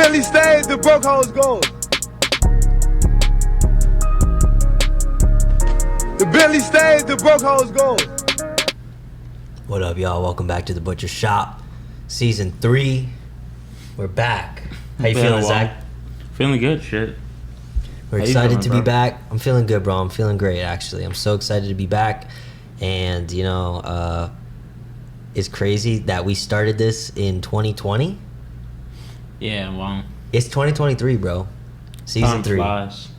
Bentley stays, the broke hoes gold. The Bentley stays, the broke hoes gold. What up, y'all? Welcome back to the Butcher Shop, Season 3. We're back. How you feeling, Zach? Feeling good, shit. We're excited to be back. I'm feeling good, bro. I'm feeling great, actually. I'm so excited to be back. And, you know, it's crazy that we started this in 2020. Yeah, well. It's 2023, bro. Season 3. Flies.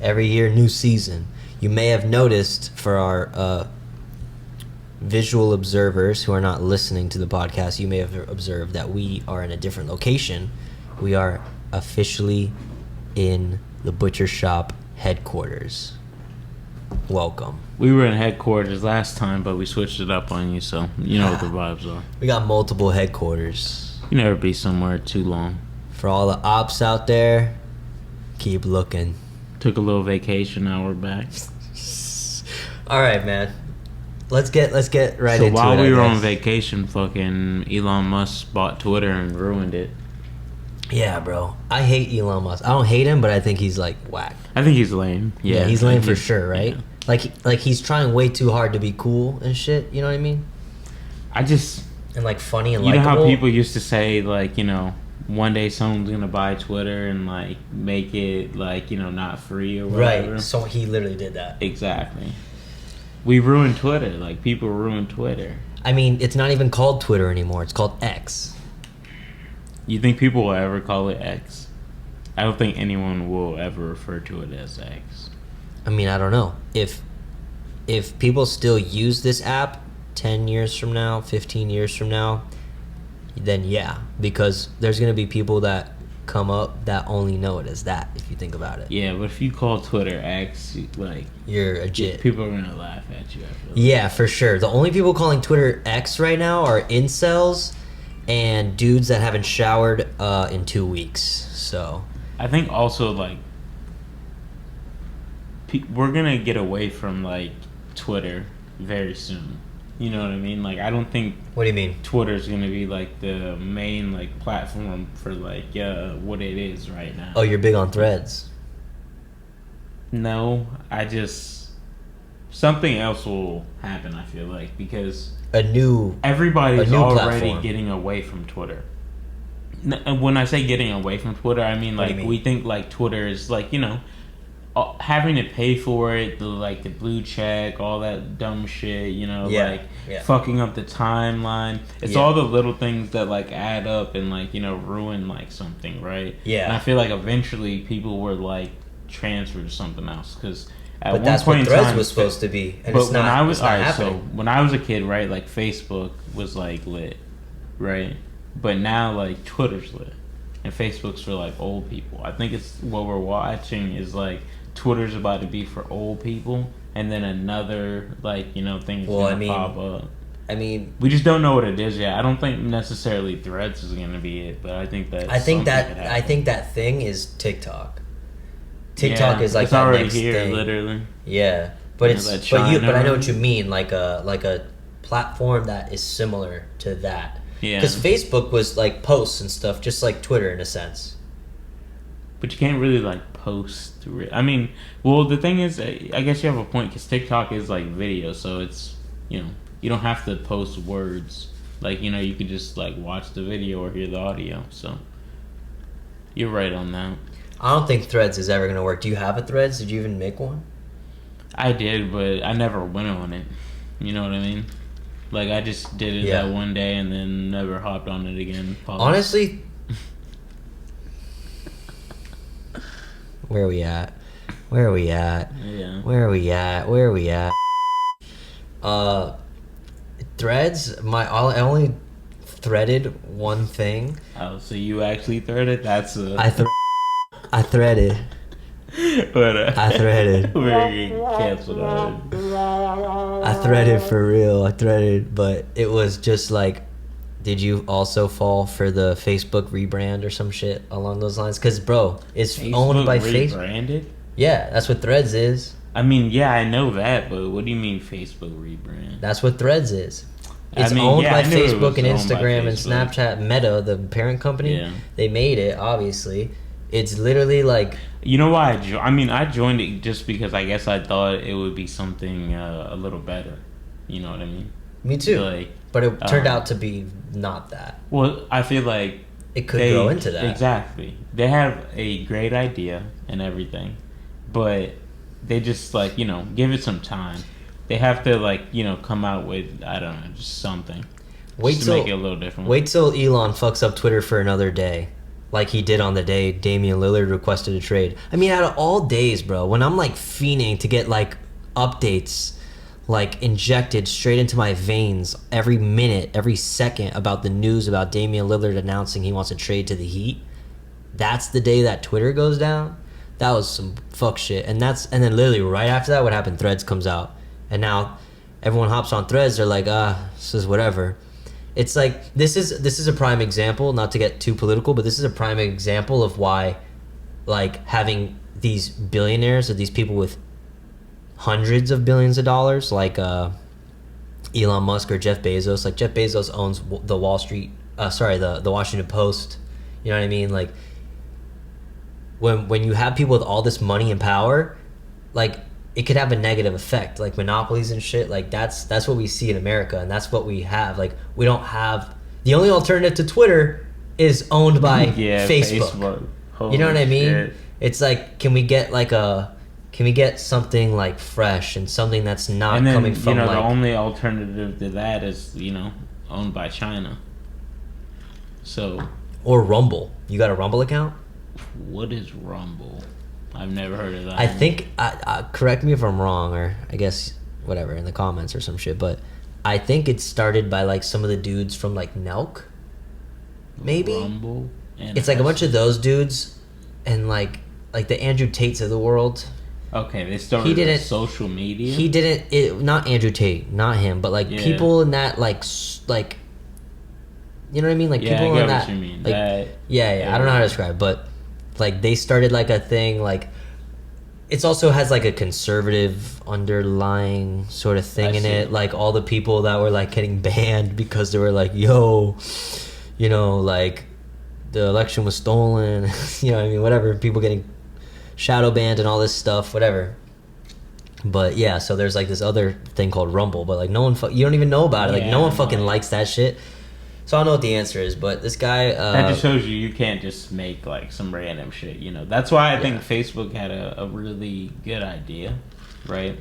Every year, new season. You may have noticed for our visual observers who are not listening to the podcast, you may have observed that we are in a different location. We are officially in the Butcher Shop headquarters. Welcome. We were in headquarters last time, but we switched it up on you, so you know what the vibes are. We got multiple headquarters. You never be somewhere too long. For all the ops out there, keep looking. Took a little vacation, now we're back. All right, man. Let's get right into it. So while we were on vacation, fucking Elon Musk bought Twitter and ruined it. Yeah, bro. I hate Elon Musk. I don't hate him, but I think he's like whack. I think he's lame. Yeah, he's lame for sure, right? Yeah. Like he's trying way too hard to be cool and shit. You know what I mean? And like funny and you likable. know how people used to say, like, you know, one day someone's gonna buy Twitter and like make it like, you know, not free or whatever. Right. So he literally did that. Exactly. We ruined Twitter. Like, people ruined Twitter. I mean, it's not even called Twitter anymore. It's called X. You think people will ever call it X? I don't think anyone will ever refer to it as X. I mean, I don't know. If people still use this app 10 years from now, 15 years from now, then yeah. Because there's going to be people that come up that only know it as that, if you think about it. Yeah, but if you call Twitter X, like, you're a jit. People are gonna laugh at you. I feel like. Yeah, for sure. The only people calling Twitter X right now are incels and dudes that haven't showered in 2 weeks. So I think also, like, we're gonna get away from like Twitter very soon. You know what I mean? Like, I don't think. What do you mean? Twitter's gonna be like the main like platform for like what it is right now. Oh, you're big on Threads. No, something else will happen. I feel like, because everybody's already platform. getting away from Twitter. When I say getting away from Twitter, I mean like we think like Twitter is like, you know, having to pay for it, the blue check, all that dumb shit, you know, fucking up the timeline. It's all the little things that like add up and like, you know, ruin like something, right? Yeah. And I feel like eventually people were like transferred to something else, because at but one that's point what Threads in time, was supposed to be, and but it's not. So when I was a kid, right, like Facebook was like lit, right? But now like Twitter's lit, and Facebook's for like old people. I think it's what we're watching is like Twitter's about to be for old people, and then another like, you know, thing's gonna pop up. I mean, we just don't know what it is yet. I don't think necessarily Threads is gonna be it, but I think that thing is TikTok. TikTok is like it's that already next here, thing. Literally. Yeah, but You it's know, but I know what you mean, like a platform that is similar to that. Yeah. Because Facebook was like posts and stuff, just like Twitter in a sense. But you can't really like post. I mean, well, the thing is, I guess you have a point, because TikTok is like video, so it's, you know, you don't have to post words. Like, you know, you could just like watch the video or hear the audio. So you're right on that. I don't think Threads is ever gonna work. Do you have a Threads? Did you even make one? I did, but I never went on it. You know what I mean? Like, I just did it that one day and then never hopped on it again. Honestly, where are we at? Yeah. Where are we at? Threads. I only threaded one thing. Oh, so you actually threaded? That's a. I threaded. But, I threaded. We're getting canceled already. I threaded for real. But it was just like, did you also fall for the Facebook rebrand or some shit along those lines? Because, bro, it's owned by Facebook. Rebranded? Yeah, that's what Threads is. I mean, yeah, I know that, but what do you mean Facebook rebrand? That's what Threads is. It's owned by Facebook and Instagram and Snapchat. Meta, the parent company, they made it. Obviously, it's literally like. You know why? I joined it just because I guess I thought it would be something a little better. You know what I mean? Me too. But it turned out to be not that. Well, I feel like it could grow into that. Exactly. They have a great idea and everything, but they just give it some time. They have to come out with, I don't know, just something. Just to make it a little different. Wait till Elon fucks up Twitter for another day. Like he did on the day Damian Lillard requested a trade. I mean, out of all days, bro, when I'm fiending to get updates injected straight into my veins every minute, every second about the news about Damian Lillard announcing he wants to trade to the Heat, that's the day that Twitter goes down. That was some fuck shit. And then literally right after that, what happened? Threads comes out. And now everyone hops on Threads. They're like, this is whatever. It's this is a prime example, not to get too political, but this is a prime example of why having these billionaires or these people with hundreds of billions of dollars Elon Musk or Jeff Bezos. Jeff Bezos owns the the Washington Post. You know what I mean? When you have people with all this money and power, it could have a negative effect, monopolies and shit. That's what we see in America, and that's what we have. We don't have, the only alternative to Twitter is owned by Facebook. You know what I mean? Shit. It's can we get something fresh and something that's not coming from the only alternative to that is owned by China. So. Or Rumble. You got a Rumble account? What is Rumble? I've never heard of that. I think, correct me if I'm wrong, or I guess whatever in the comments or some shit, but I think it started by some of the dudes from Nelk, maybe. Rumble. It's a bunch of those dudes, and the Andrew Tates of the world. Okay, they started with social media. He didn't. Not Andrew Tate, not him, but people in that you know what I mean? People in that. What you mean. Yeah. I don't know how to describe it, but they started a thing it also has a conservative underlying sort of thing in it. All the people that were getting banned because they were yo, the election was stolen. You know what I mean? Whatever. People getting shadow banned and all this stuff, whatever. But yeah, so there's this other thing called Rumble, but no one you don't even know about it. No one fucking likes that shit. So I don't know what the answer is, but this guy that just shows you can't just make some random shit. That's why I think Facebook had a really good idea, right?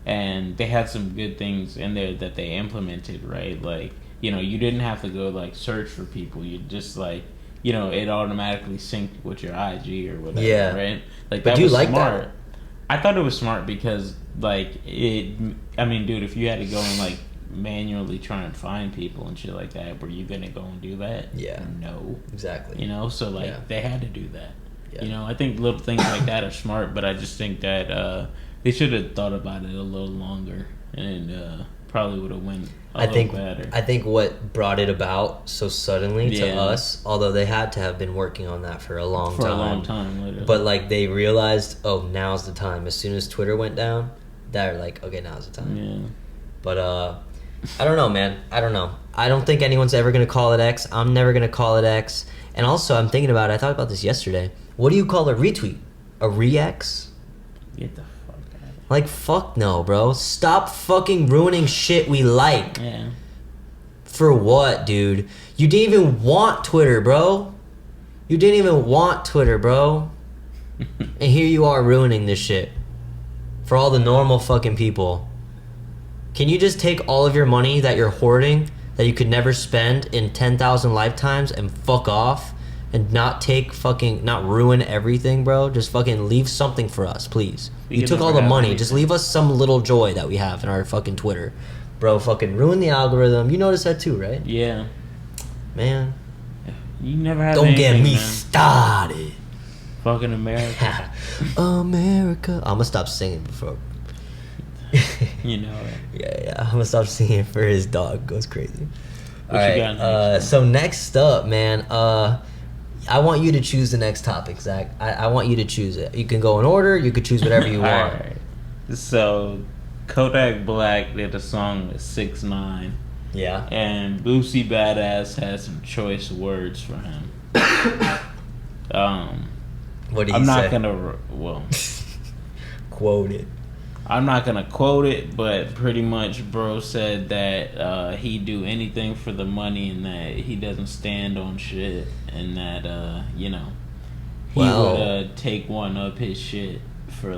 And they had some good things in there that they implemented, right? You didn't have to go search for people. You just it automatically synced with your IG or whatever, right? But that was smart. That? I thought it was smart because dude, if you had to go and manually try and find people and shit like that, were you gonna go and do that? Yeah. No. Exactly. So they had to do that. Yeah. I think little things like that are smart, but I just think that they should have thought about it a little longer and probably would have went a little better. I think what brought it about so suddenly to us, although they had to have been working on that for a long time. For a long time, literally. But they realized, now's the time. As soon as Twitter went down, they're okay, now's the time. Yeah. But I don't know, man. I don't know. I don't think anyone's ever going to call it X. I'm never going to call it X. And also, I'm thinking about it. I thought about this yesterday. What do you call a retweet? A re-X? Get the fuck out of here. Fuck no, bro. Stop fucking ruining shit we like. Yeah. For what, dude? You didn't even want Twitter, bro. And here you are ruining this shit. For all the normal fucking people. Can you just take all of your money that you're hoarding, that you could never spend in 10,000 lifetimes and fuck off? And not ruin everything, bro? Just fucking leave something for us, please. You took all the money. Just leave us some little joy that we have in our fucking Twitter. Bro, fucking ruin the algorithm. You noticed that too, right? Yeah. Man. You never have Don't get me started. Fucking America. America. I'm gonna stop singing before... You know it. Yeah. I'm gonna stop singing for his dog goes crazy. Alright, so next up, man, I want you to choose the next topic, Zach. I want you to choose it. You can go in order, you could choose whatever you want. Alright. So Kodak Black did a song with 6ix9ine Yeah. And Boosie Badazz has some choice words for him. What did he I'm say? not gonna Quote it. I'm not gonna quote it, but pretty much, bro said that he'd do anything for the money, and that he doesn't stand on shit, and that he would take one up his shit for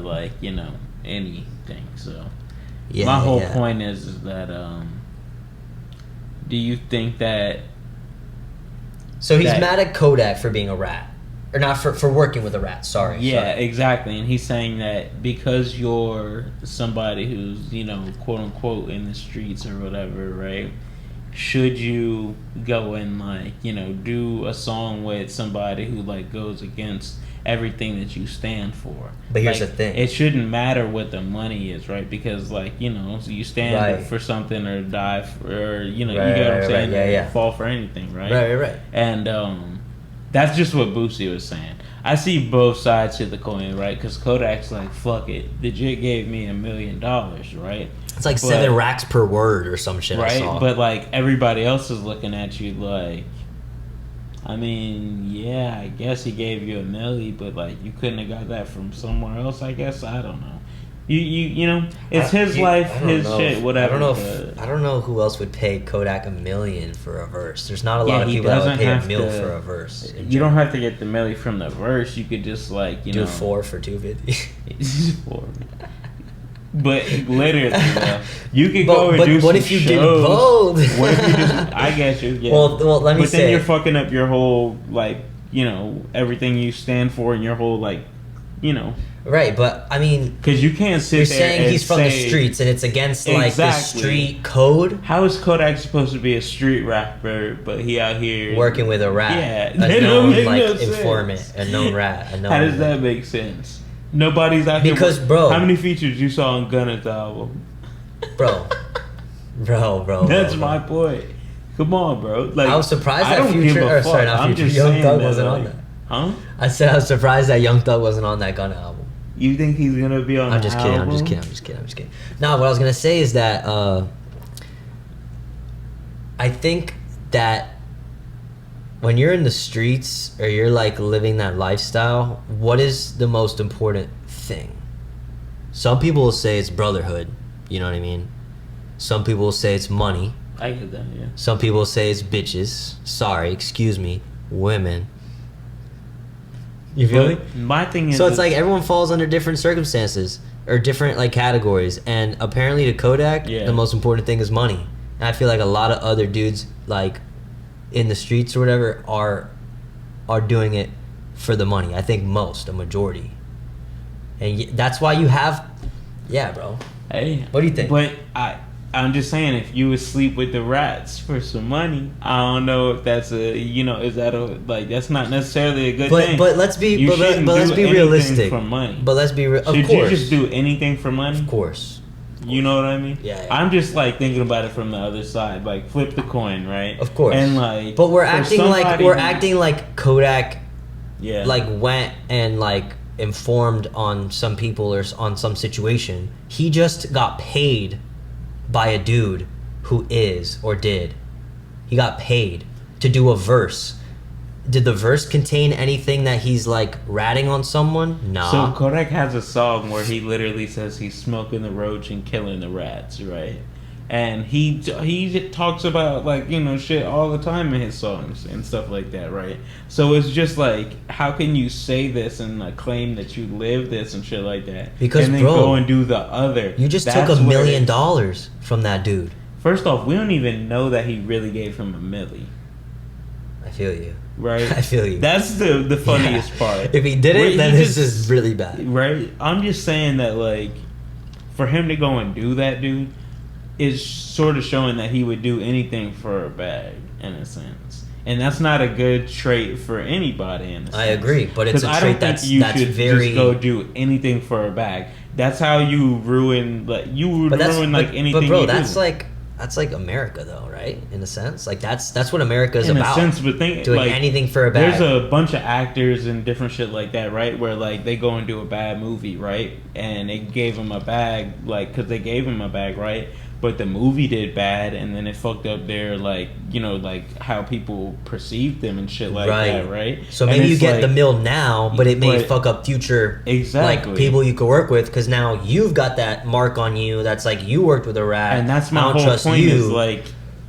anything. So my whole point is that do you think that? So he's mad at Kodak for being a rat. Or not for working with a rat, sorry. Yeah, exactly. And he's saying that because you're somebody who's, quote unquote in the streets or whatever, right? Should you go and do a song with somebody who goes against everything that you stand for? But here's the thing. It shouldn't matter what the money is, right? Because you stand for something or die for, you get what I'm saying? Yeah. Fall for anything, right? Right. And that's just what Boosie was saying. I see both sides to the coin, right? Because Kodak's like, fuck it. The jit gave me $1 million, right? It's like 7 racks per word or some shit. Right? I saw. But everybody else is looking at you like, I mean, yeah, I guess he gave you $1 million, but you couldn't have got that from somewhere else, I guess. I don't know. It's his life, his shit, whatever. I don't know who else would pay Kodak $1 million for a verse. There's not a lot of people that would pay $1 million for a verse. You don't have to get the $1 million from the verse. You could just do 4 for $250. 4. But literally, you could go and do some shows. What if you did both? What if you just? I get you. Yeah. Well, let me say. But then you're fucking up your whole everything you stand for and your whole Right, but I mean, because you can't sit you're there saying and he's from the streets and it's against the Exactly. street code. How is Kodak supposed to be a street rapper, but he out here working with a rat? Yeah, a known no informant, sense. a known rat. How does that make sense? Nobody's out here. Because, bro, how many features you saw on Gunna's album? Bro. That's my point. Come on, bro. I was surprised that Future. Sorry, not Future. Young Thug wasn't on that. Huh? I said I was surprised that Young Thug wasn't on that Gunna album. You think he's gonna be on? I'm just kidding. I'm just kidding. No, what I was gonna say is that I think that when you're in the streets or you're living that lifestyle, what is the most important thing? Some people will say it's brotherhood. You know what I mean? Some people will say it's money. I get that. Yeah. Some people will say it's bitches. Sorry, excuse me, women. You feel me? My thing is, so it's everyone falls under different circumstances or different categories, and apparently to Kodak, the most important thing is money. And I feel like a lot of other dudes in the streets or whatever are doing it for the money. I think a majority, and that's why you have, bro. Hey, what do you think? But I'm just saying, if you would sleep with the rats for some money, I don't know if that's is that that's not necessarily a good thing. But let's be let's be realistic. For money. But let's be real. Of course. Should you just do anything for money? Of course. You know what I mean? Yeah. I'm just thinking about it from the other side, flip the coin, right? Of course. And but we're acting like Kodak, went and informed on some people or on some situation. He just got paid by a dude who did. He got paid to do a verse. Did the verse contain anything that he's ratting on someone? Nah. So Kodak has a song where he literally says he's smoking the roach and killing the rats, right? And he talks about shit all the time in his songs and stuff like that, right? So it's just how can you say this and claim that you live this and shit like that, because and then go and do the other? You just took $1 million from that dude. First off, we don't even know that he really gave him $1 million. I feel you. Right? I feel you. That's the funniest part. If he didn't, then this is really bad. Right? I'm just saying that for him to go and do that, dude, is sort of showing that he would do anything for a bag, in a sense. And that's not a good trait for anybody, in a sense. I agree, but it's a trait that's very... just go do anything for a bag. That's how you ruin, anything But bro, you that's do. That's America, though, right? In a sense, that's what America is in about. In a sense, but doing anything for a bag. There's a bunch of actors and different shit like that, right? Where they go and do a bad movie, right? And they gave him a bag, because they gave him a bag, right? but the movie did bad, and then it fucked up their like how people perceive them and shit like that, right? So maybe you get the mill now, but it may fuck up future exactly like people you could work with, because now you've got that mark on you that's like you worked with a rat, and that's my whole point. Is like.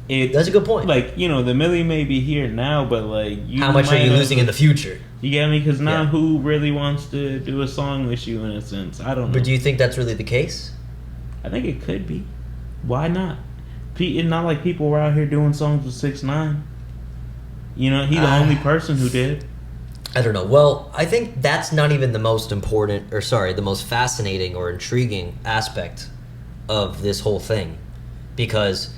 That's a good point. Like, the millie may be here now, but like, how much are you losing in the future? You get me? Because now who really wants to do a song with you in a sense? I don't know. But do you think that's really the case? I think it could be. Why not? It's not like people were out here doing songs with 6ix9ine. He's the only person who did. I don't know. Well, I think that's not even the most important, the most fascinating or intriguing aspect of this whole thing. Because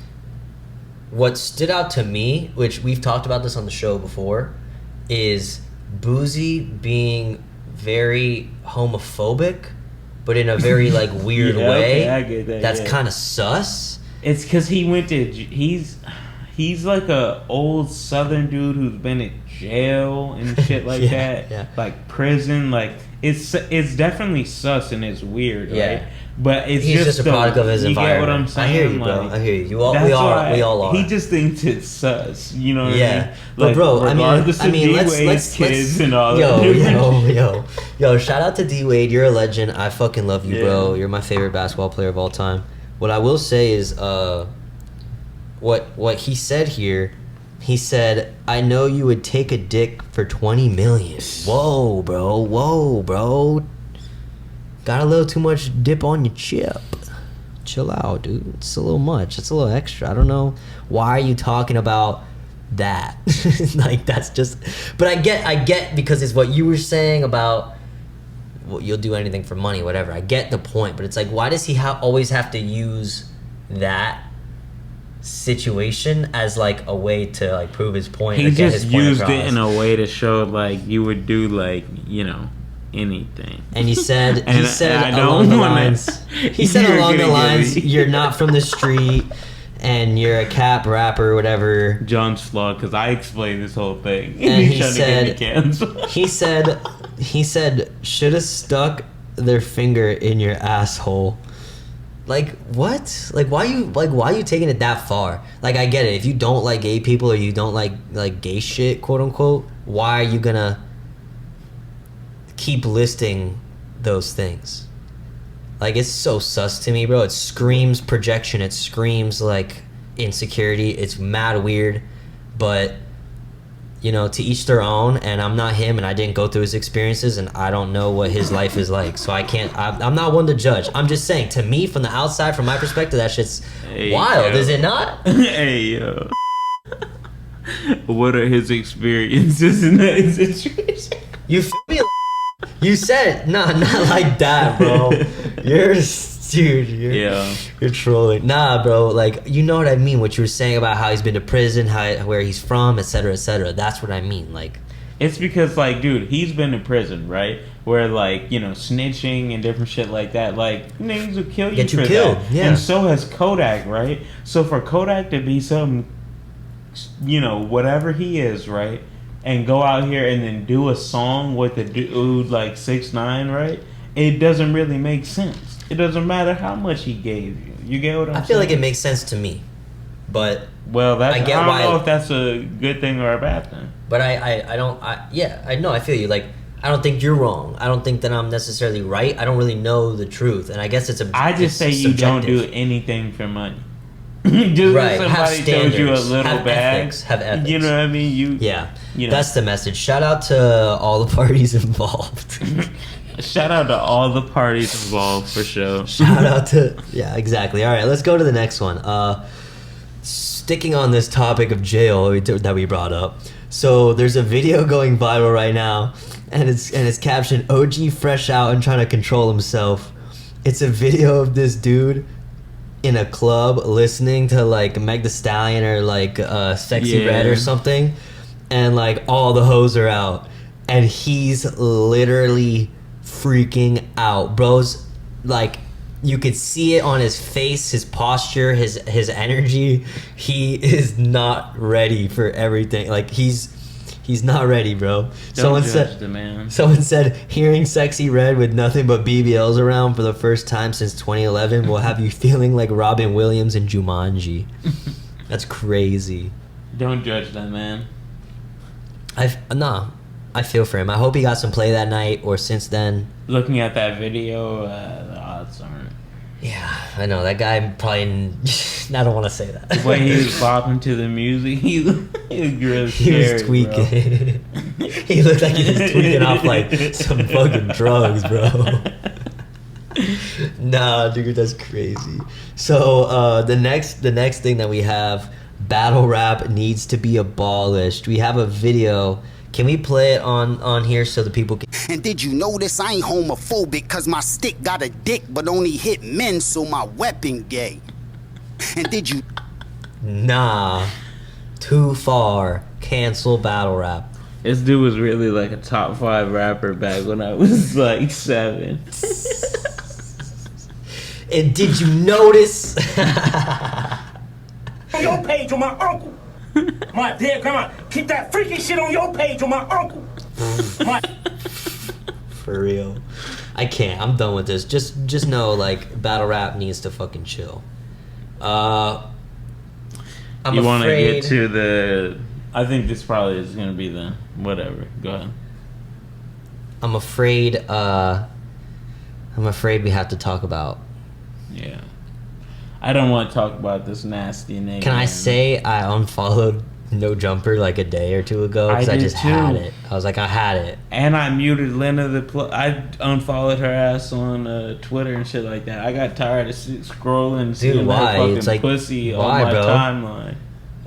what stood out to me, which we've talked about this on the show before, is Boosie being very homophobic, but in a very like weird way. Okay, I get that. That's kind of sus. It's because he went to he's like a old Southern dude who's been in jail and shit like that. Yeah. Like prison. Like it's definitely sus and it's weird, right? But he's just a product of his environment. You get what I'm saying? I hear you, bro. I hear you. We all are. He just thinks it's sus. You know what I mean? But like, bro, I mean, let's kids and all that. Yo, shout out to D Wade. You're a legend. I fucking love you, bro. You're my favorite basketball player of all time. What I will say is, what he said here. He said, "I know you would take a dick for 20 million." Whoa, bro. Got a little too much dip on your chip. Chill out, dude. It's a little much. It's a little extra. I don't know. Why are you talking about that? Like, that's just... But I get because it's what you were saying about, well, you'll do anything for money, whatever. I get the point, but it's like, why does he always have to use that situation as like a way to like prove his point? He just used it in a way to show like you would do like, anything. And he said along the lines, you're not from the street and you're a cap rapper or whatever. John's flawed because I explained this whole thing. And he said should have stuck their finger in your asshole. Like, what? Like, why are you taking it that far? Like, I get it. If you don't like gay people or you don't like gay shit, quote unquote, why are you gonna keep listing those things? Like, it's so sus to me, bro. It screams projection. It screams like insecurity. It's mad weird, but to each their own. And I'm not him, and I didn't go through his experiences, and I don't know what his life is like, so I can't. I'm not one to judge. I'm just saying, to me, from the outside, from my perspective, that shit's wild. Is it not? Hey yo, what are his experiences in that situation? You feel me? You said not like that, bro. You're trolling. Nah, bro. Like, you know what I mean? What you were saying about how he's been to prison, where he's from, etc., etc. That's what I mean. Like, it's because, like, dude, he's been to prison, right? Where, like, snitching and different shit like that. Like, niggas will kill you. Get you for killed. That. Yeah. And so has Kodak, right? So for Kodak to be some, whatever he is, right? And go out here and then do a song with a dude like 6ix9ine, right? It doesn't really make sense. It doesn't matter how much he gave you. You get what I'm saying? I feel like it makes sense to me, but I don't know if that's a good thing or a bad thing. But I know, I feel you. Like, I don't think you're wrong. I don't think that I'm necessarily right. I don't really know the truth, and I guess it's you don't do anything for money. Just right. Somebody told you a little have bag. Have ethics. You know what I mean? That's the message. Shout out to all the parties involved. Shout out to all the parties involved, for sure. Shout out to... Yeah, exactly. All right, let's go to the next one. Sticking on this topic of jail that we brought up. So there's a video going viral right now, and it's captioned, OG fresh out and trying to control himself. It's a video of this dude in a club listening to like Meg Thee Stallion or like Sexy Red or something, and like all the hoes are out, and he's literally freaking out. Bro's like, you could see it on his face, his posture, his energy. He is not ready for everything. Like, he's He's not ready, bro. Don't judge the man. Someone said, hearing Sexy Red with nothing but BBLs around for the first time since 2011 will have you feeling like Robin Williams in Jumanji. That's crazy. Don't judge that man. I feel for him. I hope he got some play that night or since then. Looking at that video, the odds aren't. Yeah, I know. That guy probably... I don't want to say that. The way he was bopping to the music, he was really scary, he was tweaking. He looked like he was tweaking off like some fucking drugs, bro. Nah, dude, that's crazy. So the next thing that we have, battle rap needs to be abolished. We have a video. Can we play it on here so the people can... And did you notice I ain't homophobic cause my stick got a dick but only hit men so my weapon gay? And did you... Nah. Too far. Cancel battle rap. This dude was really like a top 5 rapper back when I was like 7. And did you notice... On your page on my uncle. My dear grandma, keep that freaky shit on your page on my uncle. For real. I can't. I'm done with this. Just know, like, battle rap needs to fucking chill. I'm you want to afraid... get to the... I think this probably is going to be the... Whatever. Go ahead. I'm afraid we have to talk about... Yeah. I don't want to talk about this nasty nigga. Can I say I unfollowed No Jumper like a day or two ago? Because I just had it. I was like, I had it. And I muted Lena I unfollowed her ass on Twitter and shit like that. I got tired of scrolling, seeing her fucking it's like, pussy why, on my bro? timeline.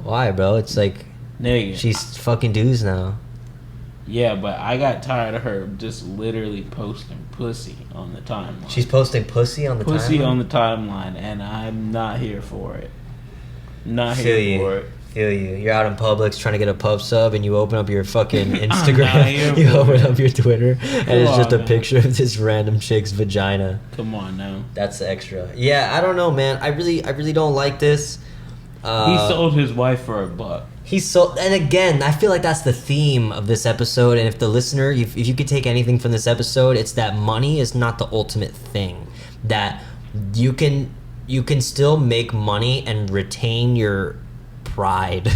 Why, bro? It's like, nigga, she's fucking dudes now. Yeah, but I got tired of her just literally posting pussy on the timeline. She's posting pussy on the timeline? Pussy on the timeline, and I'm not here for it. Not here for it. Feel you. You're out in Publix trying to get a pub sub, and you open up your fucking Instagram. You open up your Twitter, and it's just a picture of this random chick's vagina. Come on now. That's extra. Yeah, I don't know, man. I really don't like this. He sold his wife for $1. And again, I feel like that's the theme of this episode. And if the listener, if you could take anything from this episode, it's that money is not the ultimate thing. That you can still make money and retain your pride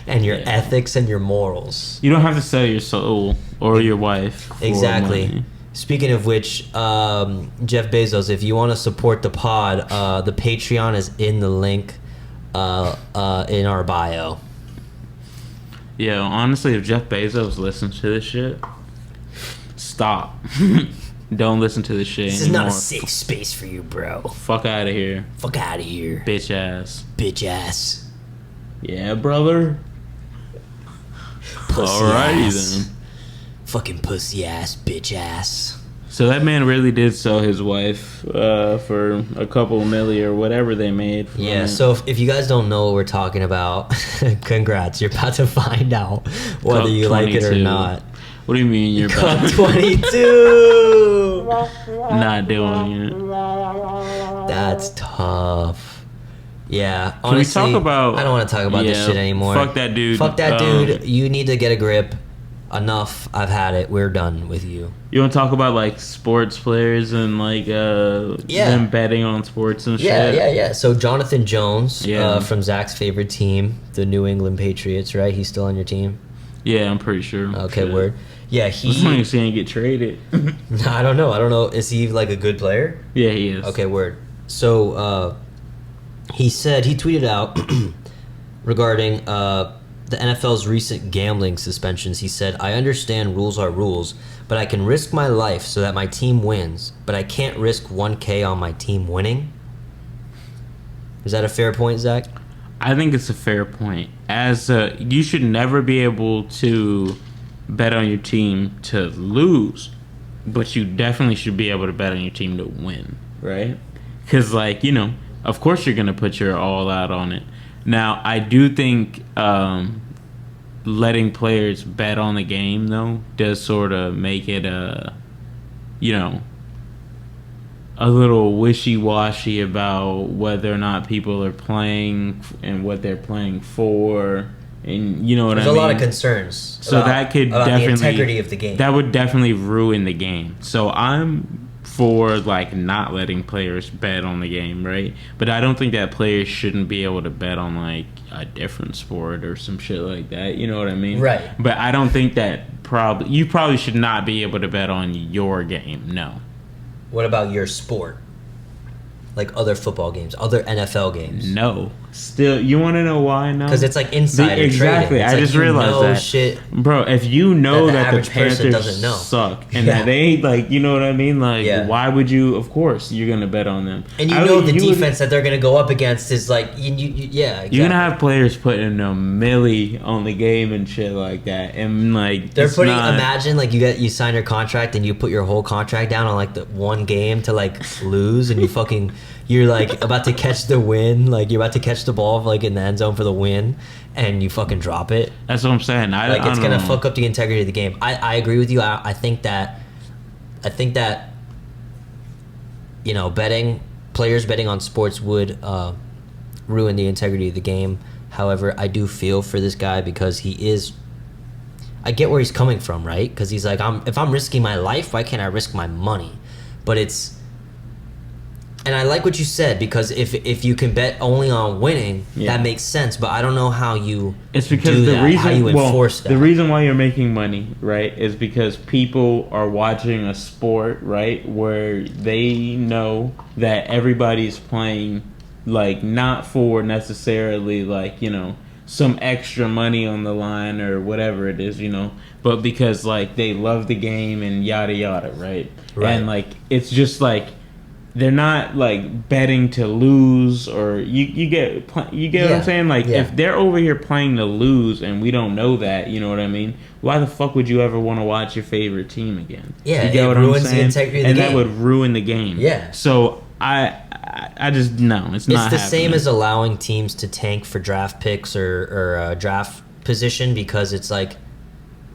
and your ethics and your morals. You don't have to sell your soul or your wife for exactly money. Speaking of which, Jeff Bezos, if you want to support the pod, the Patreon is in the link in our bio. Yeah, honestly, if Jeff Bezos listens to this shit, stop. Don't listen to this shit This anymore. is not a safe space for you, bro. Fuck out of here. Fuck out of here. Bitch ass. Bitch ass. Yeah, brother. Pussy Alrighty ass. then. Fucking pussy ass, bitch ass. So that man really did sell his wife for a couple milli or whatever they made. Yeah, so if you guys don't know what we're talking about, congrats. You're about to find out whether you like it or not. What do you mean you're about Cup 22! not doing it? That's tough. Yeah, Can honestly, we talk about... I don't want to talk about this shit anymore. Fuck that dude. Fuck that dude. You need to get a grip. Enough. I've had it. We're done with you. You want to talk about like sports players and like them betting on sports and shit? Yeah. So Jonathan Jones from Zach's favorite team, the New England Patriots, right? He's still on your team? Yeah, I'm pretty sure. Okay, Shit. word. Yeah, As long as he didn't get traded. I don't know. Is he like a good player? Yeah, he is. Okay, word. So he tweeted out regarding the NFL's recent gambling suspensions. He said, "I understand rules are rules, but I can risk my life so that my team wins, but I can't risk 1K on my team winning." Is that a fair point, Zach? I think it's a fair point. You should never be able to bet on your team to lose, but you definitely should be able to bet on your team to win, right? Because, like, you know, of course you're going to put your all out on it. Now, I do think letting players bet on the game, though, does sort of make it, a little wishy-washy about whether or not people are playing and what they're playing for And you know what I mean? There's a lot of concerns. So that could definitely the integrity of the game. That would definitely ruin the game. So I'm for like not letting players bet on the game, right? But I don't think that players shouldn't be able to bet on like a different sport or some shit like that. You know what I mean? Right. But I don't think that you probably should not be able to bet on your game. No. What about your sport? Like other football games, other NFL games? No. Still, you want to know why? No, because it's like insider exactly. trading. It's I like just realized that, shit, bro. If you know that the Panthers doesn't know. suck and that they ain't like, you know what I mean? Like, yeah. Why would you? Of course, you're gonna bet on them. And the defense that they're gonna go up against is like, yeah, exactly. You're gonna have players putting a milli on the game and shit like that, and like they're putting. Imagine like you sign your contract and you put your whole contract down on like the one game to like lose, and you're like about to catch the win, like you're about to catch the ball like in the end zone for the win, and you fucking drop it. That's what I'm saying. It's gonna fuck up the integrity of the game. I agree with you. I think that you know, players betting on sports would ruin the integrity of the game. However, I do feel for this guy because I get where he's coming from, right? Because he's like, if I'm risking my life, why can't I risk my money? But and I like what you said, because if you can bet only on winning, that makes sense. But I don't know how you how you enforce that. The reason why you're making money, right, is because people are watching a sport, right, where they know that everybody's playing, like, not for necessarily, like, you know, some extra money on the line or whatever it is, you know, but because, like, they love the game and yada yada, right? And, like, it's just, like, they're not like betting to lose, or you get what I'm saying? Like, if they're over here playing to lose and we don't know that, you know what I mean? Why the fuck would you ever want to watch your favorite team again? Yeah, you get what ruins I'm saying? the integrity of the game. And that would ruin the game. Yeah. So I just no, it's not. It's the same as allowing teams to tank for draft picks or draft position, because it's like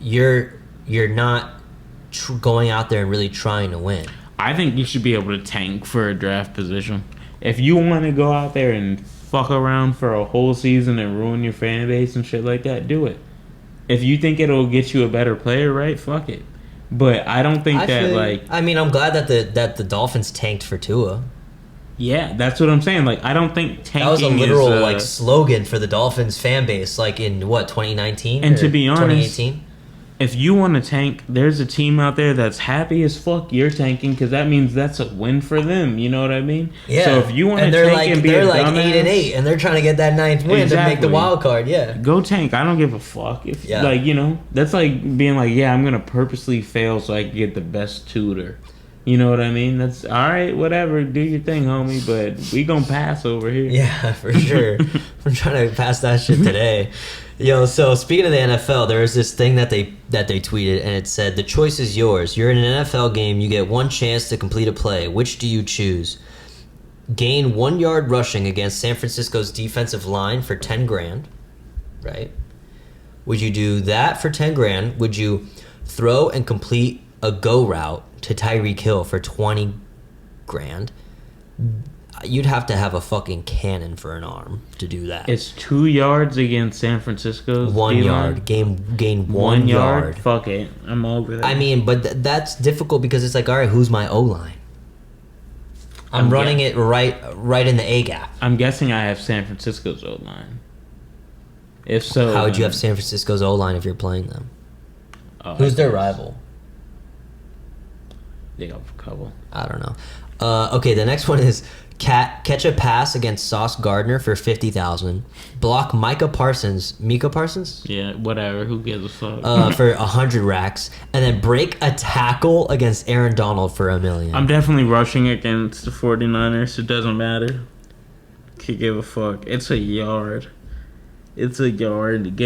you're not going out there and really trying to win. I think you should be able to tank for a draft position. If you want to go out there and fuck around for a whole season and ruin your fan base and shit like that, do it. If you think it'll get you a better player, right? Fuck it. But I don't think I mean, I'm glad that the Dolphins tanked for Tua. Yeah, that's what I'm saying. Like, I don't think tanking is... That was a literal like slogan for the Dolphins fan base, like in what, 2019? And to be honest, 2018? If you want to tank, there's a team out there that's happy as fuck you're tanking, because that means that's a win for them. You know what I mean? Yeah. So if you want to tank and be a dumbass, they're like 8-8, and they're trying to get that 9th win to make the wild card. Yeah. Go tank. I don't give a fuck. If like, you know, that's like being like, yeah, I'm gonna purposely fail so I can get the best tutor. You know what I mean? That's all right. Whatever. Do your thing, homie. But we gonna pass over here. Yeah, for sure. I'm trying to pass that shit today. Yo, so speaking of the NFL, there was this thing that they tweeted, and it said, "The choice is yours. You're in an NFL game. You get one chance to complete a play. Which do you choose? Gain 1 yard rushing against San Francisco's defensive line for $10,000, right? Would you do that for $10,000? Would you throw and complete a go route to Tyreek Hill for $20,000? You'd have to have a fucking cannon for an arm to do that. It's 2 yards against San Francisco's 1 yard. Gain 1 yard. Fuck it. I'm over that. I mean, but that's difficult because it's like, all right, who's my O-line? I'm running it right in the A gap. I'm guessing I have San Francisco's O-line. If so, how would you have San Francisco's O-line if you're playing them? Who's their rival? They got a couple. I don't know. Okay, the next one is catch a pass against Sauce Gardner for $50,000. Block Micah Parsons. Yeah, whatever. Who gives a fuck? For 100 racks, and then break a tackle against Aaron Donald for $1 million. I'm definitely rushing against the 49ers. It doesn't matter. Could give a fuck. It's a yard.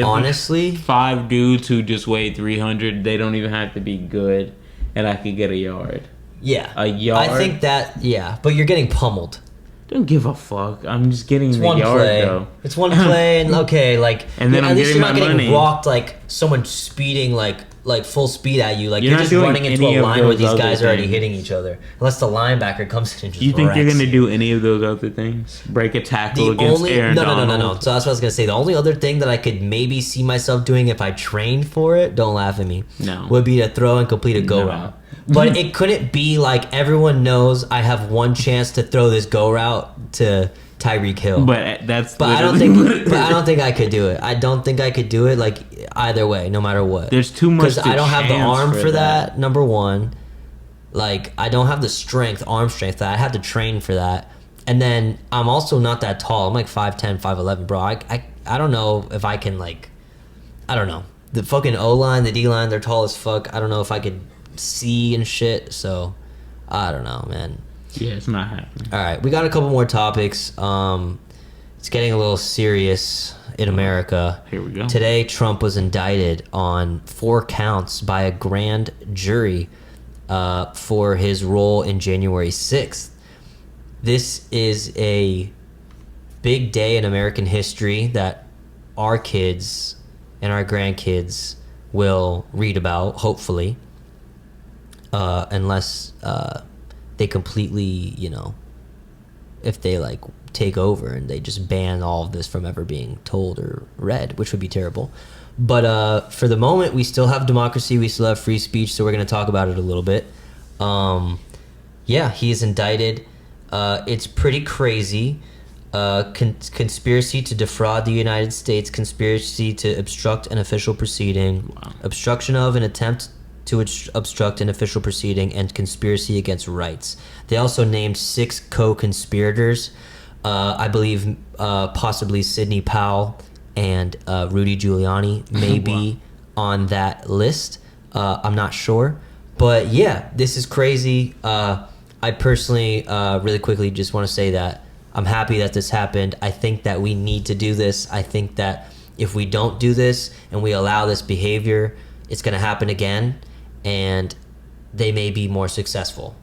Honestly, 5 dudes who just weigh 300. They don't even have to be good, and I could get a yard. Yeah. A yard? I think that, yeah. But you're getting pummeled. Don't give a fuck. I'm just getting the yard, though. It's one play, and okay, like... And then I'm getting my money. At least you're not getting rocked like someone speeding, like like full speed at you. Like You're you're not just doing running into any a of line where those these other guys are already things. hitting each other. Unless the linebacker comes in and just You think you're wrecks. gonna do any of those other things? Break a tackle against Aaron Donald? No. So that's what I was gonna say. The only other thing that I could maybe see myself doing if I trained for it, don't laugh at me, No. would be to throw and complete a go No. route. But it couldn't be like everyone knows I have one chance to throw this go route to Tyreek Hill. But that's. But I don't think. But I don't think I could do it. I don't think I could do it. Like either way, no matter what. There's too much. Because I don't have the chance arm for that. Number one, like I don't have the strength, arm strength. That I have to train for that. And then I'm also not that tall. I'm like 5'10", 5'11", bro. I don't know if I can like. I don't know. The fucking O line, the D line, they're tall as fuck. I don't know if I could see and shit. So I don't know, man. Yeah, it's not happening. All right, we got a couple more topics. It's getting a little serious in America. Here we go. Today, Trump was indicted on 4 counts by a grand jury for his role in January 6th. This is a big day in American history that our kids and our grandkids will read about, hopefully, unless they completely, you know, if they like take over and they just ban all of this from ever being told or read, which would be terrible. But for the moment, we still have democracy, we still have free speech, so we're going to talk about it a little bit. Yeah, he is indicted. It's pretty crazy. Conspiracy to defraud the United States, conspiracy to obstruct an official proceeding, obstruction of an attempt to obstruct an official proceeding, and conspiracy against rights. They also named 6 co-conspirators. I believe possibly Sidney Powell and Rudy Giuliani may be on that list. I'm not sure. But yeah, this is crazy. I personally, really quickly, just want to say that I'm happy that this happened. I think that we need to do this. I think that if we don't do this and we allow this behavior, it's going to happen again, and they may be more successful.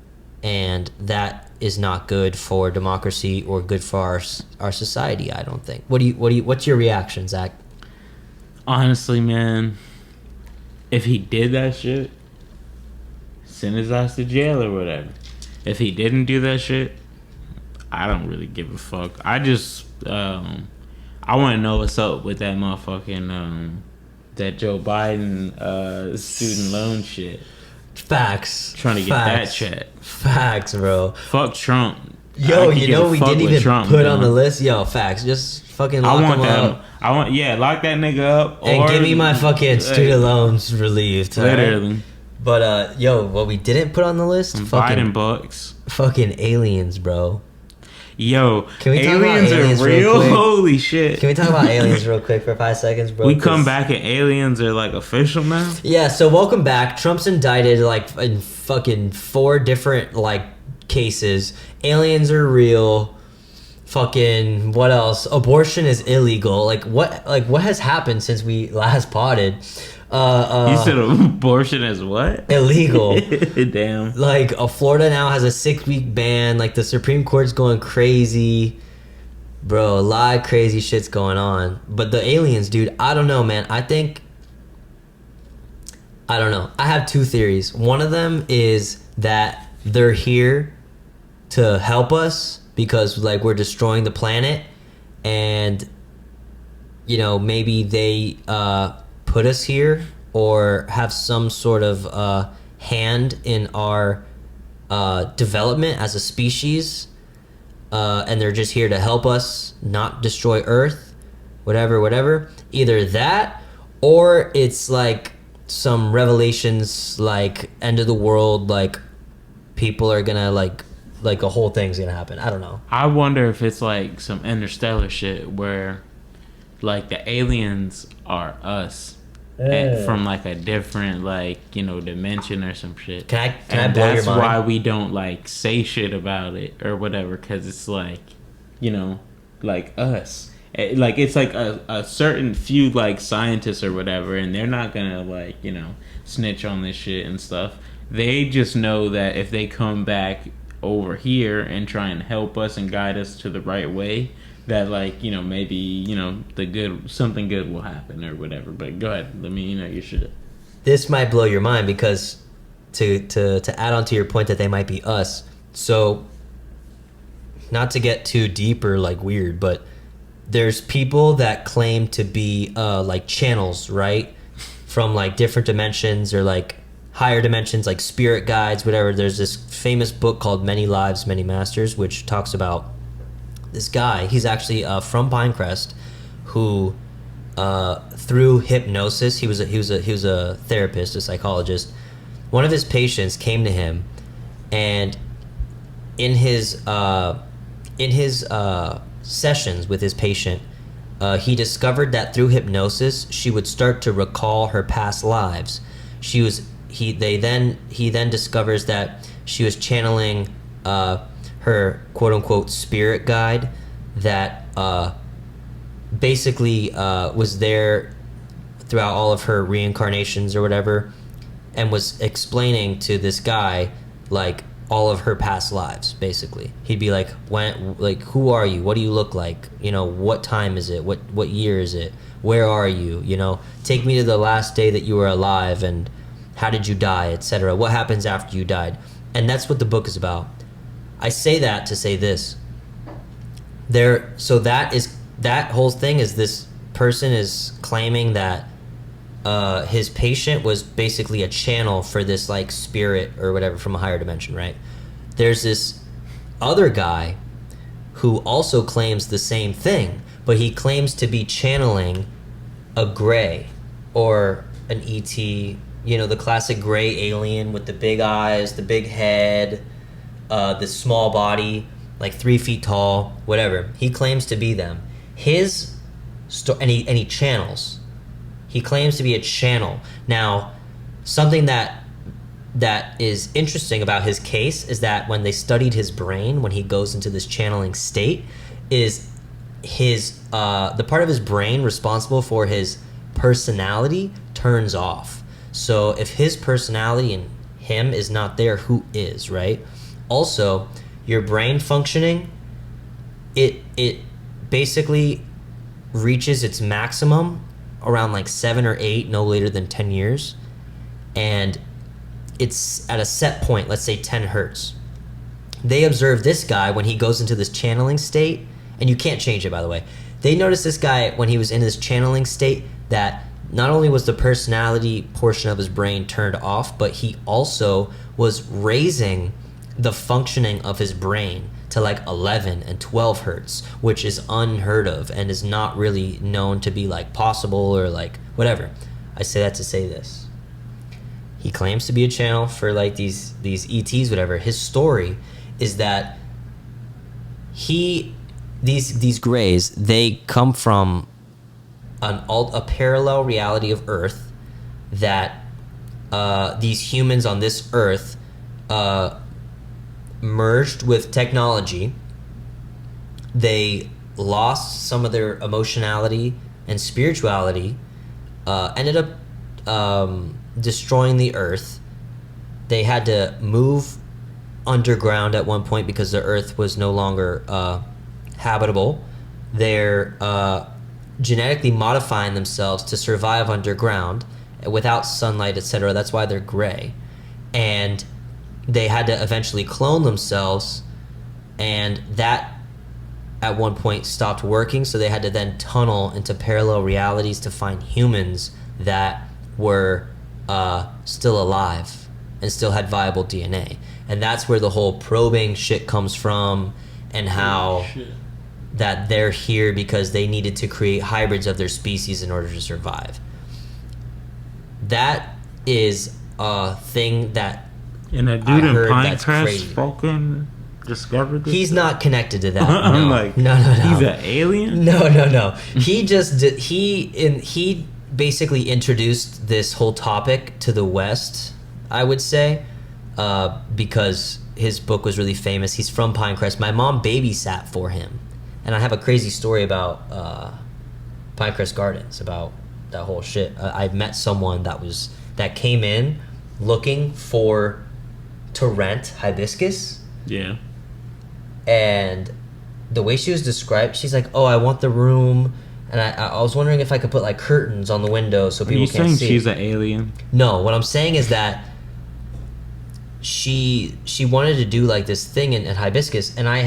And that is not good for democracy or good for our society, I don't think. What's your reaction, Zach? Honestly, man, if he did that shit, send his ass to jail or whatever. If he didn't do that shit, I don't really give a fuck. I just, I want to know what's up with that motherfucking, that Joe Biden student loan shit. Facts. Trying to get that check. Facts, bro. Fuck Trump. Yo, you know we didn't even Trump put on the list. Yo, facts. Just fucking lock him up. Lock that nigga up. And give me my fucking student loans relieved. Literally. Right? But yo, what we didn't put on the list? Biden bucks. Fucking aliens, bro. Yo, can we talk about aliens are real. Holy shit. Can we talk about aliens real quick for 5 seconds, bro? We come back and aliens are like official now? Yeah, so welcome back. Trump's indicted like in fucking 4 different like cases. Aliens are real. Fucking what else? Abortion is illegal. Like what has happened since we last potted? You said abortion is what? Illegal. Damn. Like Florida now has a 6-week ban. Like the Supreme Court's going crazy. Bro, a lot of crazy shit's going on. But the aliens, dude, I don't know, man. I don't know. I have 2 theories. One of them is that they're here to help us because like we're destroying the planet, and you know, maybe they put us here or have some sort of hand in our development as a species, and they're just here to help us not destroy Earth, whatever. Either that, or it's like some revelations, like end of the world, like people are gonna like a whole thing's gonna happen. I don't know. I wonder if it's like some interstellar shit where like the aliens are us from like a different like, you know, dimension or some shit. Can I blow your mind? That's why we don't like say shit about it or whatever, because it's like, you know, like us. Like it's like a certain few like scientists or whatever, and they're not gonna like, you know, snitch on this shit and stuff. They just know that if they come back over here and try and help us and guide us to the right way, that like, you know, maybe, you know, something good will happen or whatever. But go ahead, let me know your shit. this might blow your mind because to add on to your point that they might be us. So, not to get too deep or like weird, but there's people that claim to be like channels, right? From like different dimensions or like higher dimensions, like spirit guides, whatever. There's this famous book called Many Lives, Many Masters, which talks about this guy. He's actually from Pinecrest, who through hypnosis, he was a therapist, a psychologist. One of his patients came to him, and in his sessions with his patient, he discovered that through hypnosis, she would start to recall her past lives. He then discovers that she was channeling her quote unquote spirit guide that basically was there throughout all of her reincarnations or whatever, and was explaining to this guy like all of her past lives. Basically, he'd be like, who are you? What do you look like? What time is it? What year is it? Where are you? Take me to the last day that you were alive, and how did you die, etc. What happens after you died? And that's what the book is about. I say that to say this. So that whole thing is, this person is claiming that his patient was basically a channel for this like spirit or whatever from a higher dimension, right? There's this other guy who also claims the same thing, but he claims to be channeling a gray or an ET, the classic gray alien with the big eyes, the big head, the small body, like 3 feet tall, whatever. He claims to be them. And he channels. He claims to be a channel. Now, something that is interesting about his case is that when they studied his brain, when he goes into this channeling state, is his the part of his brain responsible for his personality turns off. So if his personality and him is not there, who is, right? Also, your brain functioning, it basically reaches its maximum around like 7 or 8, no later than 10 years. And it's at a set point, let's say 10 hertz. They observe this guy when he goes into this channeling state, and you can't change it, by the way. They noticed this guy when he was in this channeling state that not only was the personality portion of his brain turned off, but he also was raising the functioning of his brain to like 11 and 12 hertz, which is unheard of and is not really known to be like possible or like whatever. I say that to say this. He claims to be a channel for like these ETs, whatever. His story is that these grays, they come from a parallel reality of Earth that these humans on this Earth merged with technology. They lost some of their emotionality and spirituality, ended up destroying the Earth. They had to move underground at one point because the Earth was no longer habitable. They're genetically modifying themselves to survive underground without sunlight, etc. That's why they're gray. And they had to eventually clone themselves, and that at one point stopped working, so they had to then tunnel into parallel realities to find humans that were still alive and still had viable DNA. And that's where the whole probing shit comes from, and how that they're here because they needed to create hybrids of their species in order to survive. That is a thing that and a dude in Pinecrest fucking discovered this. He's not connected to that. I'm no. like, no. He's an alien? No. He just did, he basically introduced this whole topic to the West, I would say, because his book was really famous. He's from Pinecrest. My mom babysat for him. And I have a crazy story about Pinecrest Gardens, about that whole shit. I met someone that came in looking to rent hibiscus. Yeah. And the way she was described, she's like, oh, I want the room And I was wondering if I could put like curtains on the window so people can't see. Are you saying she's an alien? No, what I'm saying is that she wanted to do like this thing in Hibiscus, and I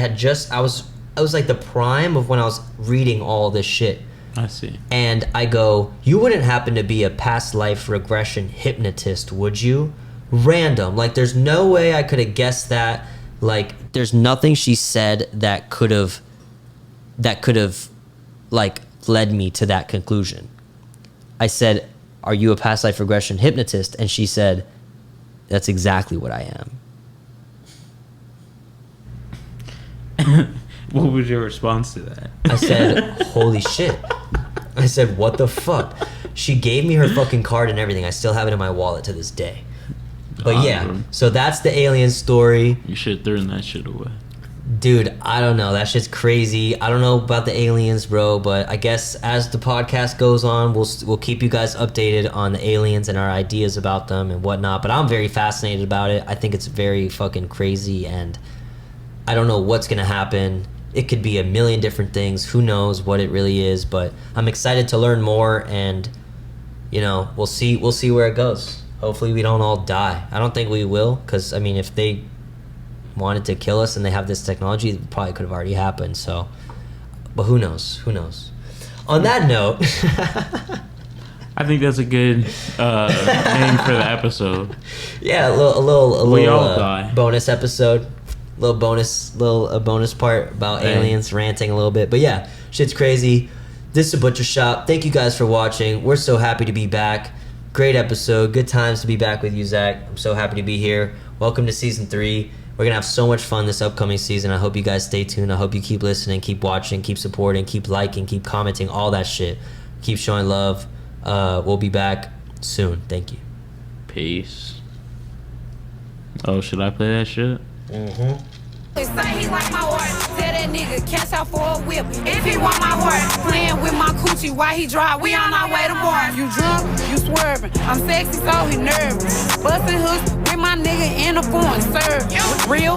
was like the prime of when I was reading all this shit. I see. And I go, you wouldn't happen to be a past life regression hypnotist, would you? Random. Like, there's no way I could have guessed that. Like, there's nothing she said that could have like led me to that conclusion. I said, are you a past life regression hypnotist? And she said, that's exactly what I am. What was your response to that? I said, holy shit. I said, what the fuck? She gave me her fucking card and everything. I still have it in my wallet to this day. But yeah, so that's the alien story. You should have thrown that shit away. Dude, I don't know. That shit's crazy. I don't know about the aliens, bro, but I guess as the podcast goes on, we'll keep you guys updated on the aliens and our ideas about them and whatnot. But I'm very fascinated about it. I think it's very fucking crazy, and I don't know what's gonna happen. It could be a million different things. Who knows what it really is? But I'm excited to learn more, and you know, we'll see where it goes. Hopefully, we don't all die. I don't think we will, because I mean, if they wanted to kill us and they have this technology, it probably could have already happened. So, but who knows? On that note, I think that's a good name for the episode. Yeah, a little we all die. Bonus episode, little bonus part about aliens, ranting a little bit. But yeah, shit's crazy. This is a Butcher Shop. Thank you guys for watching. We're so happy to be back. Great episode. Good times to be back with you, Zach. I'm so happy to be here. Welcome to season 3. We're going to have so much fun this upcoming season. I hope you guys stay tuned. I hope you keep listening, keep watching, keep supporting, keep liking, keep commenting, all that shit. Keep showing love. We'll be back soon. Thank you. Peace. Oh, should I play that shit? Mm-hmm. Say he like my work. Tell that nigga cash out for a whip. If he want my work, playing with my coochie while he drive. We on our way to Mars. You drunk, you swerving. I'm sexy, so he nervous. Busting hooks with my nigga in the foreign serve. Real.